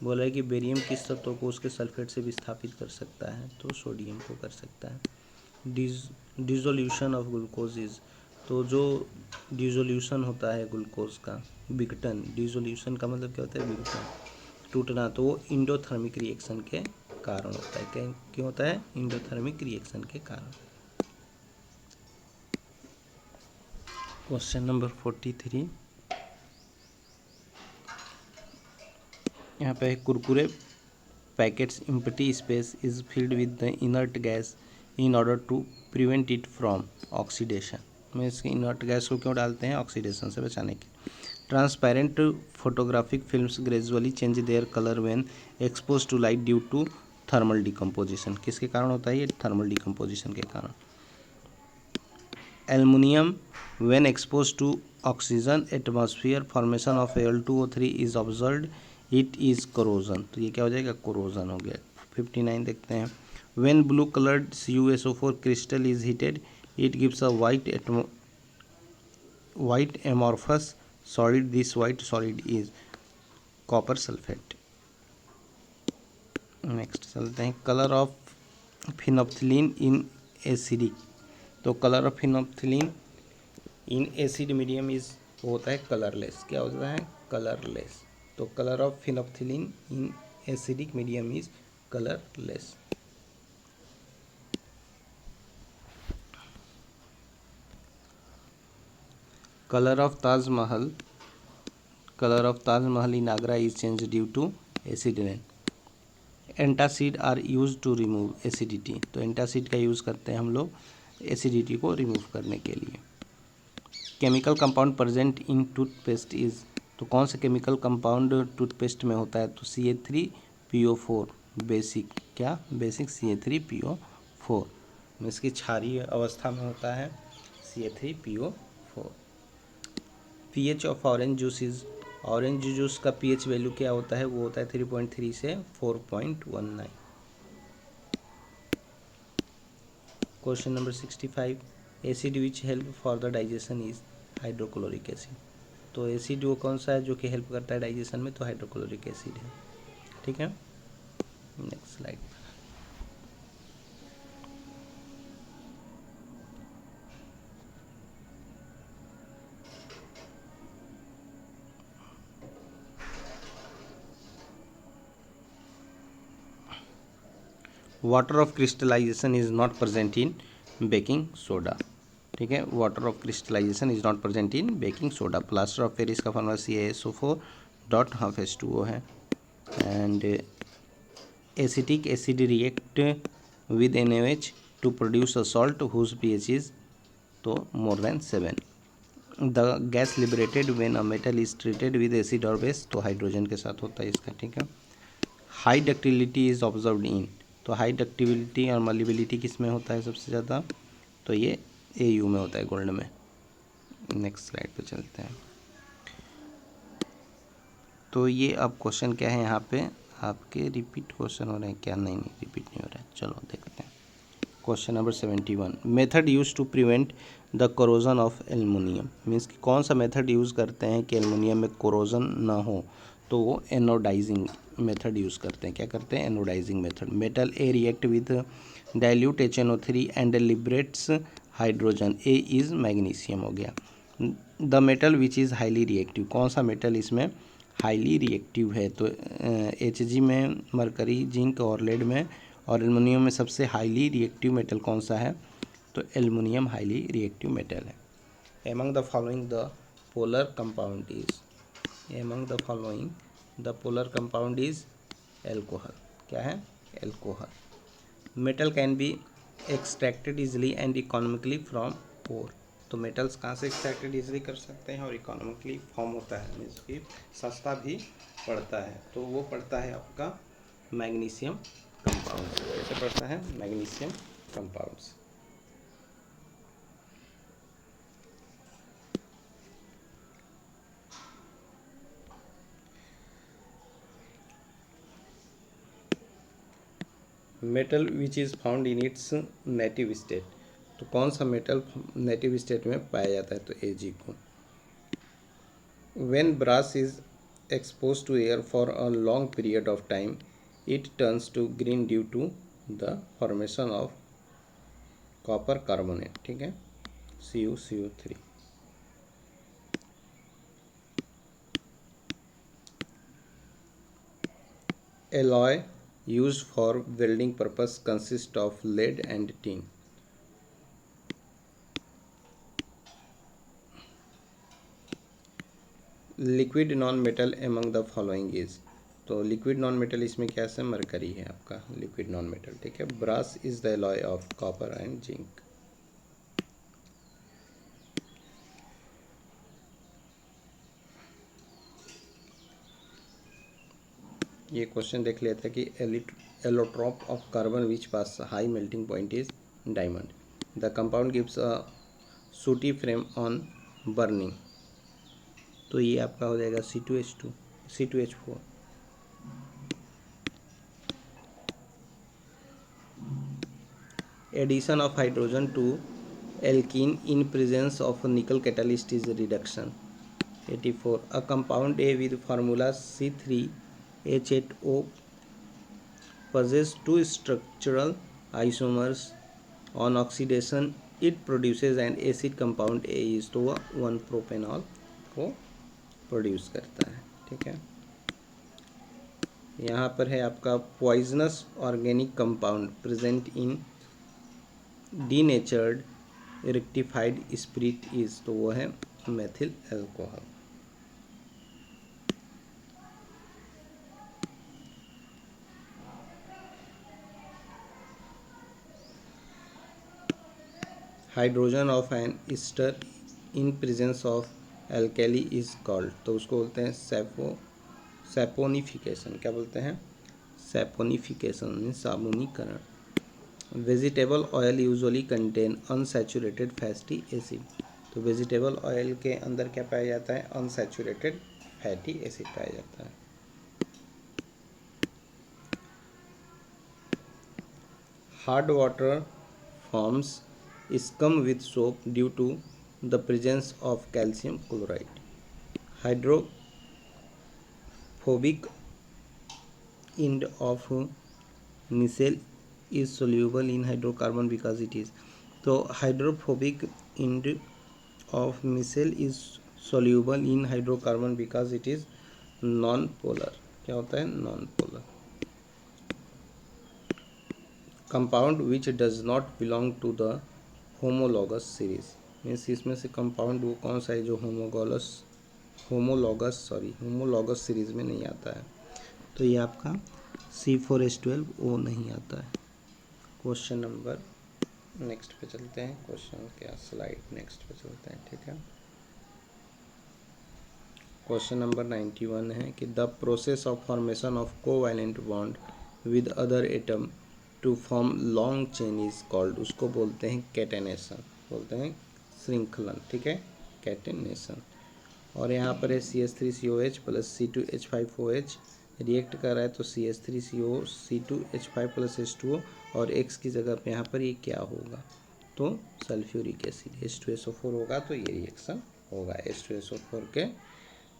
बोला है कि बेरियम किस तत्व को उसके सल्फेट से विस्थापित कर सकता है, तो सोडियम को कर सकता है। डिसोल्यूशन ऑफ ग्लूकोज इज, तो जो डिसोल्यूशन होता है ग्लूकोज का, विघटन, डिसोल्यूशन का मतलब क्या होता है, विघटन, टूटना, तो वो इंडोथर्मिक रिएक्शन के कारण होता है। क्यों होता है, इंडोथर्मिक रिएक्शन के कारण। क्वेश्चन नंबर 43, यहाँ पे Kurkure packets empty space is filled with the inert gas in order to prevent it from oxidation. में इसके इनर्ट गैस को क्यों डालते हैं, ऑक्सीडेशन से बचाने के। Transparent photographic films gradually change their colour when expose to light due to thermal decomposition. किसके कारण होता है ये, थर्मल डिकम्पोजिशन के कारण। Aluminium when expose to oxygen atmosphere formation of Al2O3 is observed, it is corrosion, तो ये क्या हो जाएगा, कोरोजन हो गया। 59 देखते हैं। When blue coloured CuSO4 crystal is heated it gives a white amorphous solid, this white solid is copper sulphate. Next चलते हैं। Colour of phenolphthalein in acidic, तो colour of phenolphthalein in acid medium is होता है colourless. क्या होता है, colourless. तो colour of phenolphthalein in acidic medium is colourless. Colour of Taj Mahal in Agra is change due to acid rain. Antacid are use to remove acidity, तो antacid का use करते हैं हम लोग एसिडिटी को रिमूव करने के लिए। Chemical compound present in toothpaste is, तो कौन सा केमिकल कंपाउंड टूथपेस्ट में होता है, तो CA3PO4 बेसिक, क्या बेसिक CA3PO4 में इसकी क्षारीय अवस्था में होता है CA3PO4। pH of orange juice is, orange juice का pH वैल्यू क्या होता है, वो होता है 3.3 से 4.19। Question number 65, acid which help for the digestion is hydrochloric acid, तो एसिड वो कौन सा है जो कि हेल्प करता है डाइजेशन में, तो हाइड्रोक्लोरिक एसिड है, ठीक है। Next slide. Water of crystallisation is not present in baking soda, ठीक है। Water of crystallisation is not present in baking soda. Plaster of Paris का formula CaSO4 dot half H2O है। And acetic acid react with NaOH to produce a salt whose pH is, तो more than 7। The gas liberated when a metal is treated with acid और base, तो hydrogen के साथ होता है इसका, ठीक है। High ductility is observed in, तो हाई डक्टिबिलिटी और मलिबिलिटी किस में होता है सबसे ज़्यादा, तो ये AU में होता है, गोल्ड में। नेक्स्ट स्लाइड पे चलते हैं। तो ये अब क्वेश्चन क्या है यहाँ पे आपके, रिपीट क्वेश्चन हो रहे हैं क्या, नहीं रिपीट नहीं हो रहा है, चलो देखते हैं। Question number 71, method use to prevent the corrosion of aluminium, means कि कौन सा मेथड यूज़ करते हैं कि एल्युमिनियम में कोरोजन ना हो, तो वो एनोडाइजिंग मेथड यूज़ करते हैं। क्या करते हैं? Anodizing method. Metal A react with dilute HNO3 and liberates hydrogen. A is magnesium हो गया। The metal which is highly reactive, कौन सा मेटल इसमें हाईली रिएक्टिव है? तो Hg में मरकरी, जिंक और लेड में और एल्युमिनियम में सबसे हाईली रिएक्टिव मेटल कौन सा है? तो एल्युमिनियम हाईली रिएक्टिव मेटल है। Among the following the polar compound is, among the following the polar compound is alcohol. क्या है? Alcohol. Metal can be extracted easily and economically from ore. तो metals कहाँ से एक्सट्रैक्टेड इजिली कर सकते हैं और इकोनॉमिकली फॉर्म होता है, मीन्स कि सस्ता भी पड़ता है। तो वो पड़ता है आपका मैग्नीशियम कंपाउंड। कैसे पड़ता है? Magnesium compounds. Metal which is found in its native state. तो कौन सा मेटल नेटिव स्टेट में पाया जाता है? तो Ag को। When brass is exposed to air for a long period of time, it turns to green due to the formation of copper carbonate। ठीक है, CuCO3। Alloy used for welding purpose consists of lead and tin। Liquid non metal among the following is. तो liquid non metal इसमें क्या है? Mercury है आपका liquid non metal. ठीक है। Brass is the alloy of copper and zinc. ये question देख लेते हैं कि allotrope of carbon which pass high melting point is diamond. The compound gives a sooty flame on burning. तो ये आपका हो जाएगा C2H2 C2H4। Addition of hydrogen to alkene in presence of nickel catalyst is reduction। 84. A compound A with formula C3H8O possesses two structural isomers। On oxidation it produces an acid compound A is, तो वह 1 propanol को produce करता है। ठीक है। यहाँ पर है आपका poisonous organic compound present in denatured rectified spirit is, तो वो है methyl alcohol. Hydrogen of an ester in presence of alkali is called, तो उसको बोलते हैं सैपोनिफिकेशन। क्या बोलते हैं? सैपोनिफिकेशन मीन्स साबुनीकरण। Vegetable oil usually contain unsaturated fatty acid. तो वेजिटेबल ऑयल के अंदर क्या पाया जाता है? अनसैचुरेटेड फैटी एसिड पाया जाता है। Hard water forms scum with soap due to the presence of calcium chloride। Hydrophobic end of micelle is soluble in hydrocarbon because it is, तो hydrophobic end of micelle is soluble in hydrocarbon because it is non polar. क्या होता है? Non polar. Compound which does not belong to the homologous series, means इसमें से compound वो कौन सा है जो होमोलॉगस सीरीज में नहीं आता है? तो ये आपका C4H12 वो नहीं आता है। क्वेश्चन नंबर नेक्स्ट पे चलते हैं। क्वेश्चन क्या स्लाइड नेक्स्ट पे चलते हैं। ठीक है। क्वेश्चन नंबर 91 है कि the process of formation of covalent bond with other atom to form long chain is called, उसको बोलते हैं कैटेनेशन, बोलते हैं श्रृंखलन। ठीक है, कैटेनेशन। और यहाँ पर है CH3COH प्लस C2H5OH रिएक्ट कर रहा है, तो CH3CO C2H5 प्लस H2O और X की जगह पे यहाँ पर ये क्या होगा? तो सल्फ्यूरिक एसिड H2SO4 होगा। तो ये रिएक्शन होगा H2SO4 के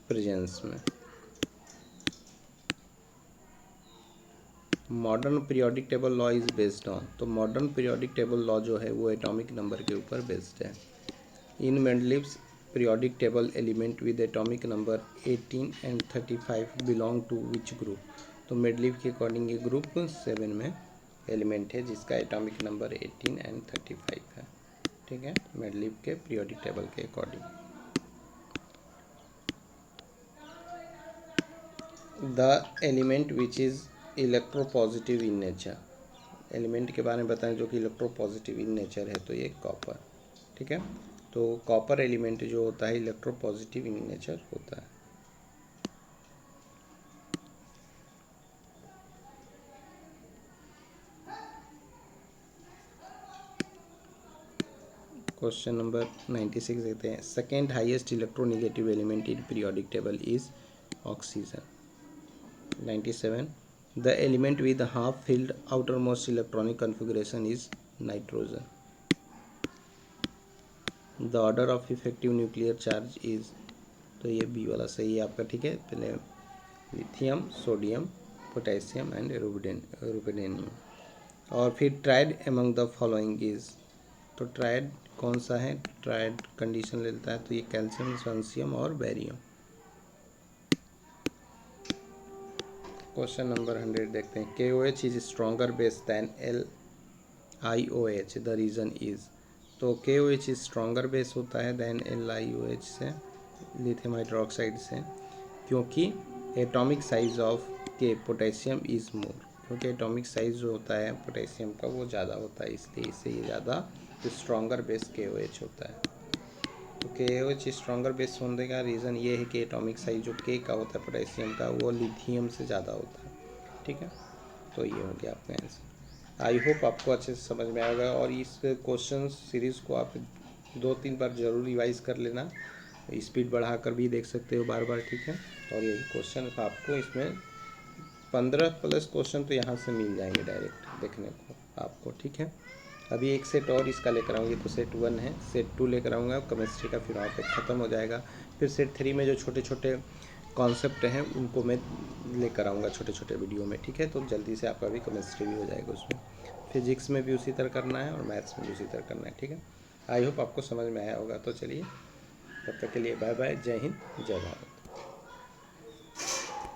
प्रेजेंस में। Modern periodic table law is based on, तो मॉडर्न पीरियोडिक टेबल लॉ जो है वो एटॉमिक नंबर के ऊपर बेस्ड है। In Mendeleev's periodic table element with atomic number 18 and 35 belong to which group, तो मेंडलीव के अकॉर्डिंग ये ग्रुप 7 में एलिमेंट है जिसका एटॉमिक नंबर 18 एंड 35 है। ठीक है, मेंडलीव के पीरियोडिक टेबल के according. The element which is electropositive in nature, element के बारे में बताएं जो कि इलेक्ट्रोपॉजिटिव इन नेचर है, तो ये कॉपर। ठीक है, तो कॉपर एलिमेंट जो होता है इलेक्ट्रोपॉजिटिव इन नेचर होता है। क्वेश्चन नंबर 96 देखते हैं। Second highest electronegative element in periodic table is oxygen. 97 the element with half filled outermost electronic configuration is nitrogen. The order of effective nuclear charge is, तो ये B वाला सही है आपका। ठीक है, पहले lithium, sodium, potassium and rubidium. और फिर triad among the following is, तो ट्राइड कौन सा है, ट्राइड कंडीशन लेता है तो ये कैल्शियम, फ्रांसियम और बेरियम। क्वेश्चन नंबर 100 देखते हैं। KOH is stronger base than LiOH, the reason is, तो KOH इज स्ट्रॉन्गर बेस होता है दैन LiOH से, लिथियम हाइड्रोक्साइड से, क्योंकि एटॉमिक साइज ऑफ के पोटेशियम इज़ मोर, क्योंकि एटॉमिक साइज जो होता है पोटेशियम का वो ज़्यादा होता है, इसलिए इससे ये ज़्यादा स्ट्रॉन्गर बेस KOH होता है। तो KOH स्ट्रॉन्गर बेस होने का रीज़न ये है कि एटॉमिक साइज जो K का होता है पोटेशियम का वो लिथियम से ज़्यादा होता है। ठीक है, तो ये हो गया आपका आंसर। आई होप आपको अच्छे से समझ में आएगा, और इस क्वेश्चन सीरीज़ को आप 2-3 बार ज़रूर रिवाइज़ कर लेना, स्पीड बढ़ाकर भी देख सकते हो बार बार। ठीक है, और यही क्वेश्चन आपको इसमें 15 प्लस क्वेश्चन तो यहाँ से मिल जाएंगे डायरेक्ट देखने को आपको। ठीक है, अभी एक सेट और इसका लेकर आऊँगी, तो सेट 1 है, सेट 2 लेकर आऊँगा केमिस्ट्री का, फिर वहाँ पे ख़त्म हो जाएगा। फिर सेट 3 में जो छोटे छोटे कॉन्सेप्ट हैं उनको मैं लेकर आऊँगा छोटे छोटे वीडियो में। ठीक है, तो जल्दी से आपका भी केमिस्ट्री भी हो जाएगा उसमें, फिजिक्स में भी उसी तरह करना है और मैथ्स में भी उसी तरह करना है। ठीक है, आई होप आपको समझ में आया होगा। तो चलिए, तब तक के लिए बाय बाय, जय हिंद, जय भारत।